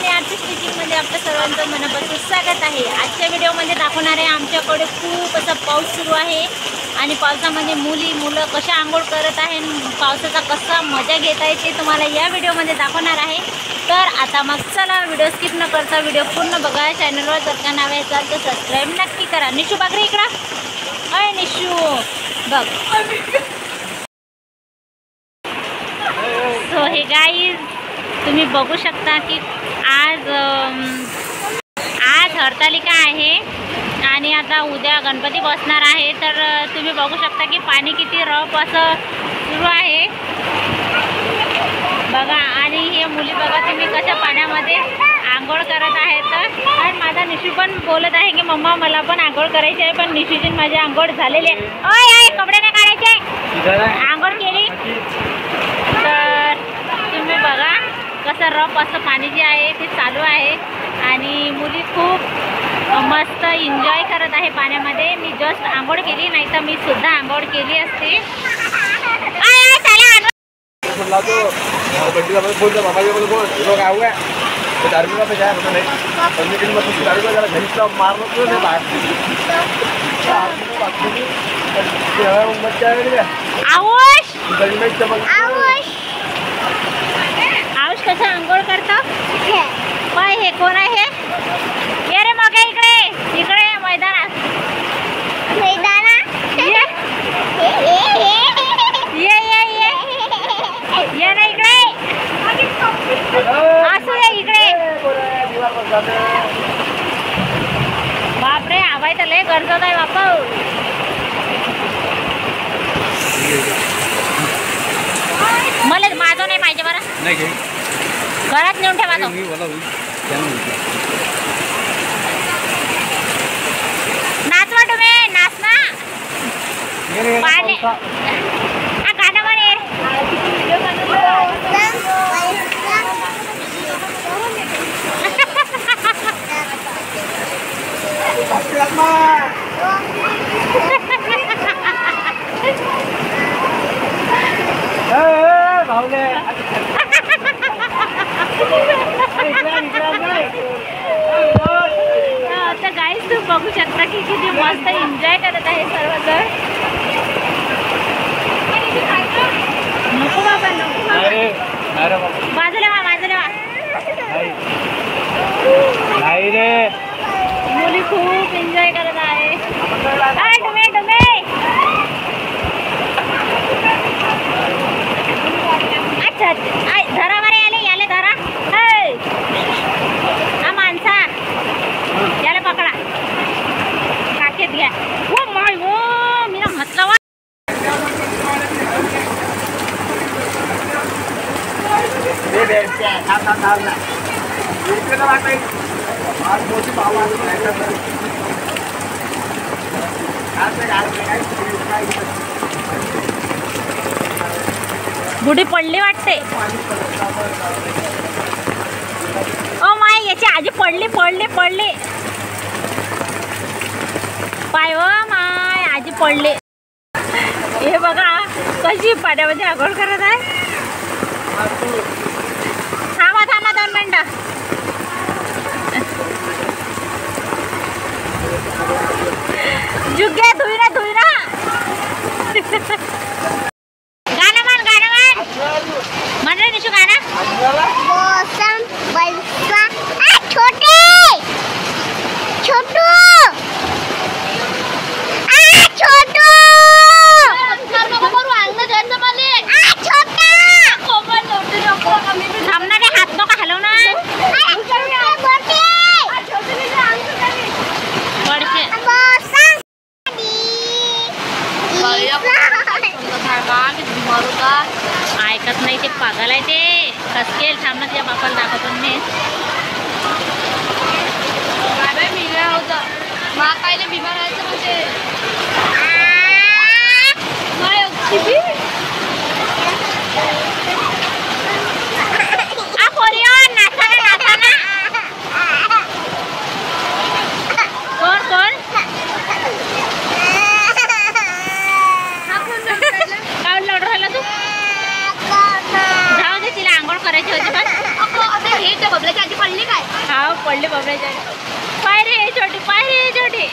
आणि आरती स्टिचिंगमध्ये आपलं सर्वांचं मनापासून स्वागत आहे। आजच्या व्हिडिओमध्ये दाखवणार आहे आमच्याकडे खूप असा पाऊस सुरू आहे आणि पावसामध्ये मुलं कशा आंघोळ करत आहे, पावसाचा कसा मजा घेत आहे ते तुम्हाला या व्हिडिओमध्ये दाखवणार आहे। तर आता मग चला व्हिडिओ स्किप न करता व्हिडिओ पूर्ण बघा। चॅनलवर जर का नवे असाल तर सबस्क्राईब नक्की करा। निशू बागरे इकडं, अय निशू बघ। सो हे गाईज तुम्ही बघू शकता की आज हरतालिका आहे आणि आता उद्या गणपती बसणार आहे। तर तुम्ही बघू शकता की पाणी किती रफ असं सुरू आहे बघा। आणि हे मुली बघा तुम्ही कशा पाण्यामध्ये आंघोळ करत आहेत। आणि माझा निशू पण बोलत आहे की मम्मा मला पण आंघोळ करायची आहे, पण निशूची माझी आंघोळ झालेली आहे। ओय ओय कपडे नाही काढायचे, आंघोळ केली। तर तुम्ही बघा कसं रफ असं पाणी जे आहे ते चालू आहे आणि मुली खूप मस्त एन्जॉय करत आहे पाण्यामध्ये। मी जस्ट आंघोळ केली, नाही तर मी सुद्धा आंघोळ केली असते। आयुष कसं आंघोळ करतो पाय। हे कोण आहे? ये रे मग इकडे इकडे मैदानात ये ये ये ये ना इकडे असू ये इकडे। बापरे आवाज तर लय गरजत आहे बापा। मला माझं नाही पाहिजे बरं, घरात नेऊन ठेवा तो। नाचवा तुम्ही, नाच ना पाणी गाणं म्हणे। तर गाईज तुम्ही बघू शकता की किती मस्त एन्जॉय करत आहे सर्वजण। नको बाबा नको, बाजूला वा बाजूला वा। नाही रे, मुली खूप एन्जॉय करत आहे। डुमे डुमे अच्छा धरा बरे याले याले धरा। हा माणसा याला पकडा, काकेत घ्या। ओ माय ओ मी ना म्हटलं वा। बुडी पडली वाटते। ओ माय याची आजी पडली पडली पडली पाय। ओ माय आजी पडली। हे बघा कशी पाण्यामध्ये आंघोळ करत आहे। थांबा थांबा 2 मिनिटं। जुग्या धुईना धुईना गाणं म्हण म्हण रे निशू गाणं। मौसम बरसा छोटे छोटू छोटू थांबणार रे, हात नका हलव ना। ऐकत नाही ते, पागल आहे ते। कसकेल थांब ना, त्या बापाला दाखवतो मी। कायले बिमार व्हायचं म्हणजे कोण कोण काय लढ राहिला तू? जाऊ दे, तिला आंघोळ करायची होती पण हे बबल्याची आजी पडली काय? पडले बाबराच्या पाय रे छोटी पाय रे छोटी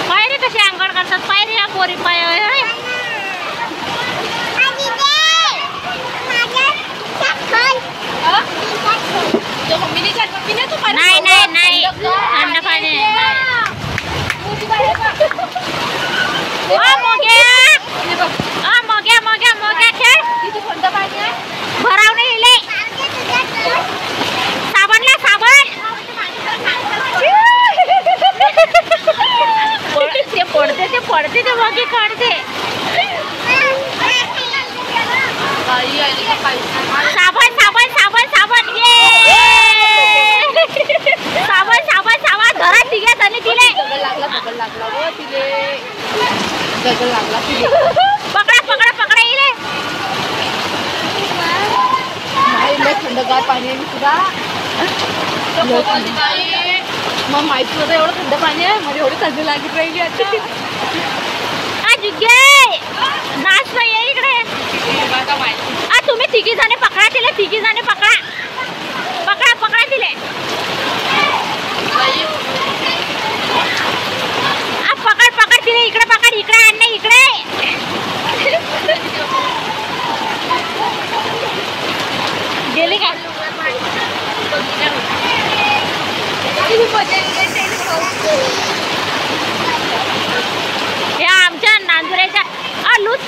पाय रे कशी अंघोळ करतात पाय रे या पोरी पाय नाही नाही नाही थंड पाणी मोग्या मोग्या मोग्या खेळ भराव नाही ले साबणला साबण ते पडते ते मोगे काढते साबण साबण साबण साबण ये साबण साबण साबण घरात तिघ्यात आणि तिले पकडा पकडा पकडा इले थंडगार पाणी आहे सुद्धा मग माहिती होतं एवढं थंड पाणी आहे म्हणजे एवढी थंडी लागत राहिली आता नाच ये इकडे तुम्ही तिघी जणी पकडा तिले तिघी जणी पकडा पकडा पकडा तिले पकड पकड तिले इकडे पकड इकडे आण नाही इकडे गेली का या आमच्या नांदुऱ्याच्या लूच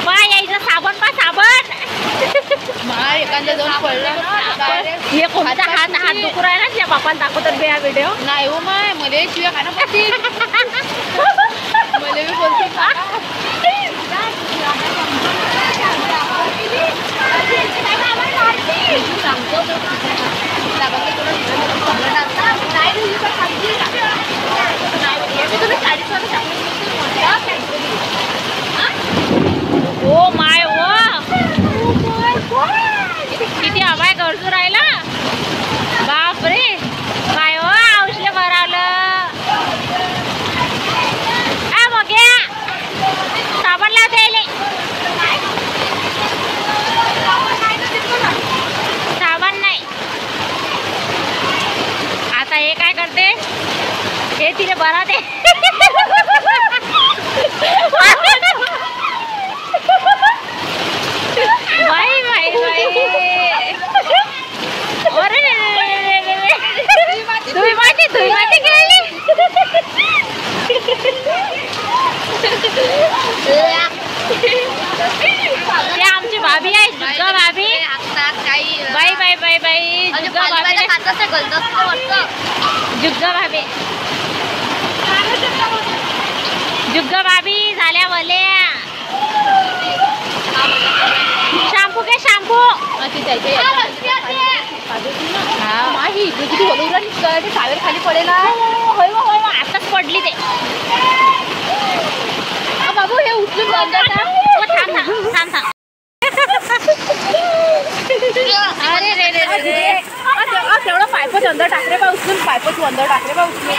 बाय यायचं साबण पा साबण एखाद्या दोन पडला हे कोणता हात हात दुखू राहिला त्या बापाला दाखवतात बे हा व्हिडिओ नाही हो माय मला शिवाय खाणं पडते मला मी बोलते ओ माय किती हवाय गरजू राहिला बापरे काय हो औषध भरावलं मग साबण लावते साबण नाही आता हे काय करते हे तिने भराते बाई बाई बाई धुई माती खेळली ते आमची भाभी आहे जुग्गा भाभी बाई बाई बाई बाई जुग्गा भाभी जुग्गा भाभी जुग्गा भाभी झाल्या भले शॅम्पू घे शॅम्पू टायर खाली पडेल आताच पडली ते बाबू हे उचलून थांब अरे रे रे रे तेवढं पायपच अंदर टाकले बा उचलून पायपच अंदर टाकले बा उचलून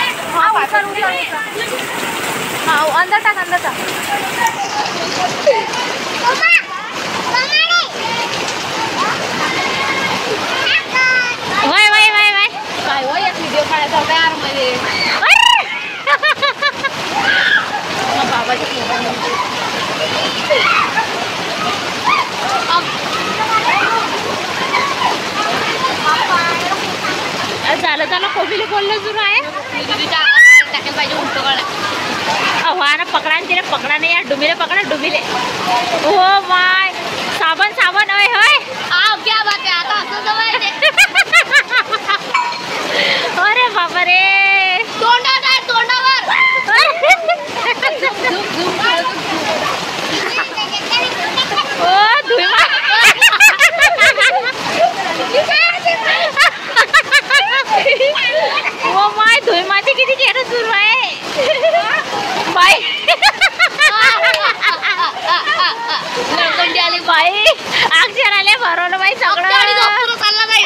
हा अंदर टाक अंदर टाक वय वय वय वय काय हो एक व्हिडिओ काढायचा होता यार मध्ये बाबाच्या झालं झालं कोबीले बोलणं सुरू आहे टाकायला पाहिजे उलट काढा वाहन पकडा तिला पकडा नाही यार डुमिले पकडा डुमिले हो माय साबण साबण अय होय क्या बात आहे आता असं जवळ अरे बाबा रे तोंडावर आहे तोंडावर ओ धुई ओ माय धुई माती किती केलं सुरू आहे बाई आली बाई अक्षर आले भरवलं बाई सगळं चालला बाई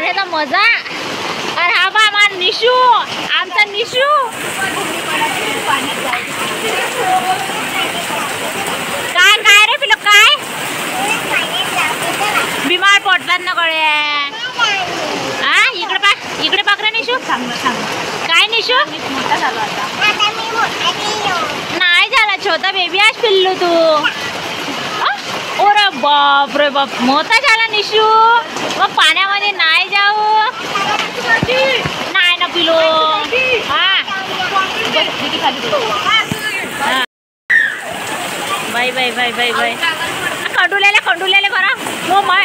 पाण्याचा मजा. अरे हा बा मा निशू, आमचा निशू. काय काय रे पिलो काय बिमार पडतात ना गळे. हा इकडे बघ रे निशू. काय निशू मोठा झाला आता. नाही झाला छोटा बेबी आज पिल्लू तू. अरे बाप रे बाप मोठा झाला निशू. मग पाण्यामध्ये नाही जाऊ. नाही ना पिलो. हा bye bye bye bye bye. खंडुलेले बरा मग माय.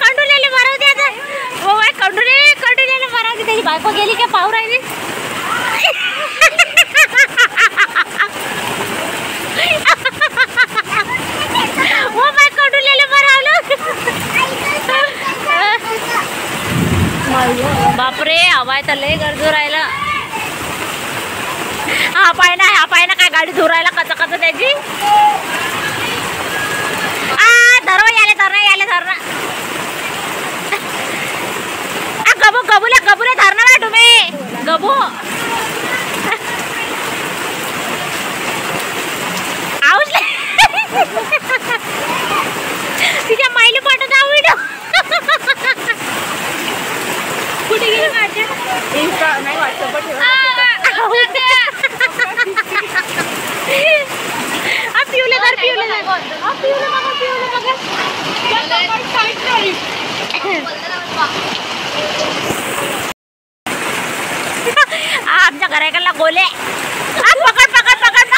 खंडुलेले भरव दे आता. हो बाय खंडुलेले भरव दे. त्याची बायको गेली का पाहू राहिली. हो बाय खंडुलेले भरवलं. बापरे आवाज तर लय गरजू राहिला. हा पाय ना काय गाडी धुर राहिला कच त्याची. धरणं गबुले धरणं ना तुम्ही गबू. आवडले तिच्या मायली पाठवत व्हिडिओ. कुठे गेली माझ्या इंस्टा नाही व्हॉट्सअपवर ठेवा. पिवले आमच्या घराकडला गोले. पकड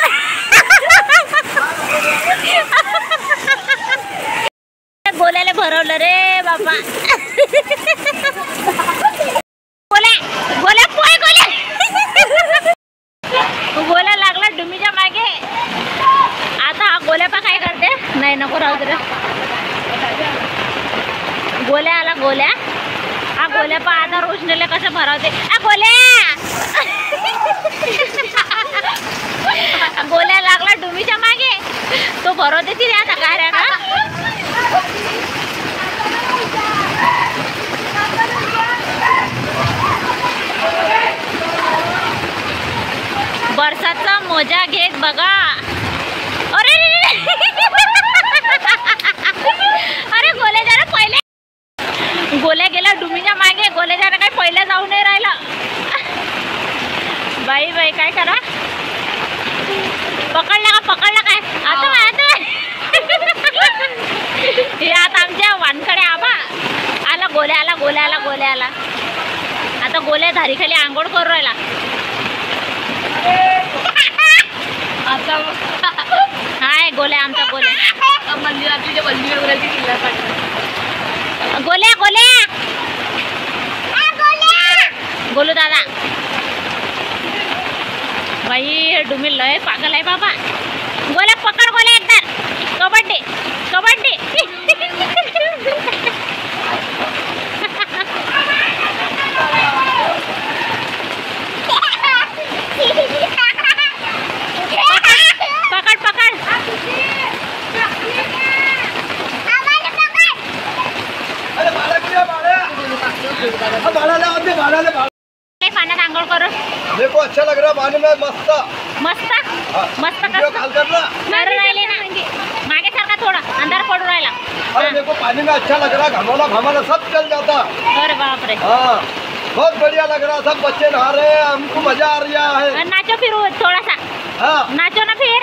गोल्याला भरवलं रे बाबा. गोल्या लागला डुमीच्या मागे. आता हा गोल्यापा काय करते. नाही नको राहू दे. गोल्या आला गोल्या. हा गोल्यापा आता रोशनीला कसं भरवते. गोल्या लागला डुमीच्या मागे. तो भरवते ती आता काय रे का. बरसातचा मजा घेत बघा. अरे अरे गोल्या जरा पहिले. गोल्या गेला डुमीच्या मागे. गोल्या जरा काय पहिला जाऊ नाही राहिला. बाई काय करा. पकडला काय आता हे आता आमच्या वानकडे आबा आला. गोल्या आला. आता गोल्या धारीखाली आंघोळ करू राहिला. हाय गोल्या आमचा गोल्या. मंदिरातली जे वल्ली वगैरे किल्ला गोल्या गोलू दादा. बाई डुमी लय पागल आहे बाबा. गोल्या पकड गोल्या एकदा. कबड्डी पाण्यात आंघोळ करू. देखो अच्छा लग रहा पानी में. मस्त मारू राहिले ना मागे सारखा थोडा अंधार पडू राहिला. अरे देखो पानी में अच्छा लग रहा. घमाना सब चल जाता. अरे बाप रे. हाँ बहुत बढ़िया लग रहा. सब बच्चे नहा रहे हैं. हमको मजा आ रहा है. नाचो फिर थोड़ा सा. हाँ नाचो ना फिर.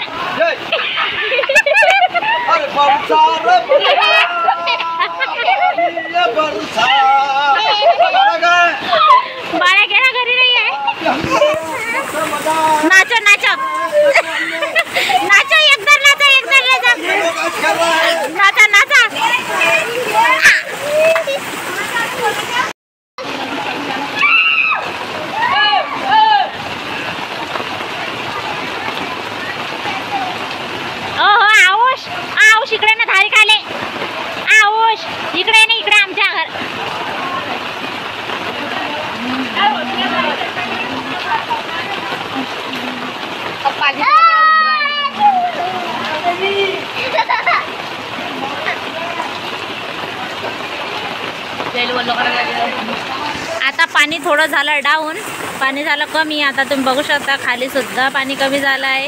अरे बाळा गेला घरी नाही आहे. नाचो नाचो एकदा नाचा. आऊश इकडे ना धारी खाले. आऊश इकडे ना इकडे आमच्या घर. पाणी थोडं झालं डाऊन, पाणी झालं कमी. आता तुम्ही बघू शकता खाली सुद्धा पाणी कमी झालं आहे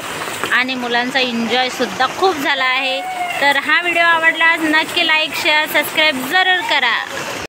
आणि मुलांचा एन्जॉय सुद्धा खूप झाला आहे. तर हा व्हिडिओ आवडला नक्की लाईक शेअर सबस्क्राईब जरूर करा.